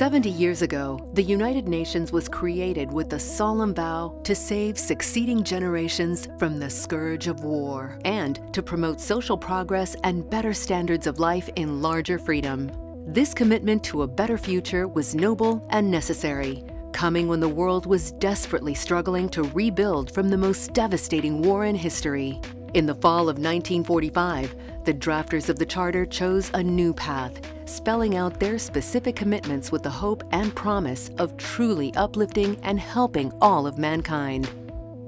70 years ago, the United Nations was created with the solemn vow to save succeeding generations from the scourge of war and to promote social progress and better standards of life in larger freedom. This commitment to a better future was noble and necessary, coming when the world was desperately struggling to rebuild from the most devastating war in history. In the fall of 1945, the drafters of the Charter chose a new path, spelling out their specific commitments with the hope and promise of truly uplifting and helping all of mankind.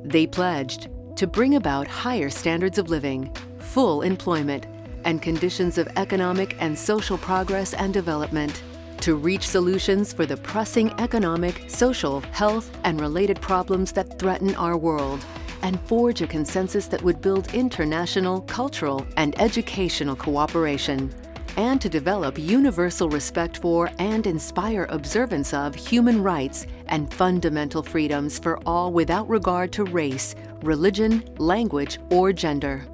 They pledged to bring about higher standards of living, full employment, and conditions of economic and social progress and development, to reach solutions for the pressing economic, social, health, and related problems that threaten our world, and forge a consensus that would build international, cultural, and educational cooperation, and to develop universal respect for and inspire observance of human rights and fundamental freedoms for all without regard to race, religion, language, or gender.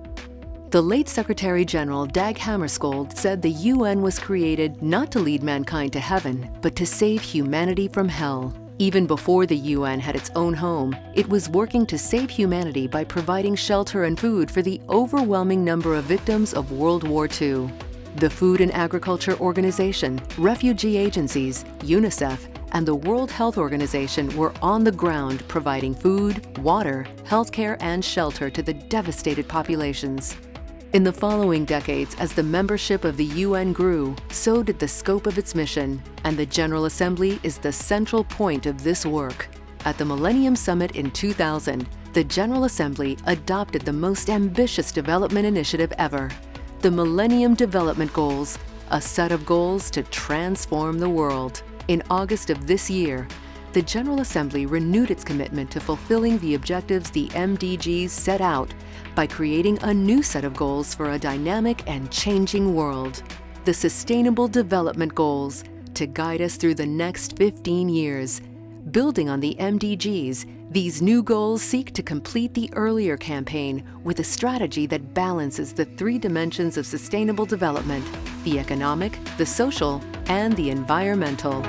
The late Secretary General Dag Hammarskjöld said the UN was created not to lead mankind to heaven, but to save humanity from hell. Even before the UN had its own home, it was working to save humanity by providing shelter and food for the overwhelming number of victims of World War II. The Food and Agriculture Organization, refugee agencies, UNICEF, and the World Health Organization were on the ground providing food, water, healthcare, and shelter to the devastated populations. In the following decades, as the membership of the UN grew, so did the scope of its mission, and the General Assembly is the central point of this work. At the Millennium Summit in 2000, the General Assembly adopted the most ambitious development initiative ever, the Millennium Development Goals, a set of goals to transform the world. In August of this year, the General Assembly renewed its commitment to fulfilling the objectives the MDGs set out by creating a new set of goals for a dynamic and changing world, the Sustainable Development Goals, to guide us through the next 15 years. Building on the MDGs, these new goals seek to complete the earlier campaign with a strategy that balances the three dimensions of sustainable development: the economic, the social, and the environmental.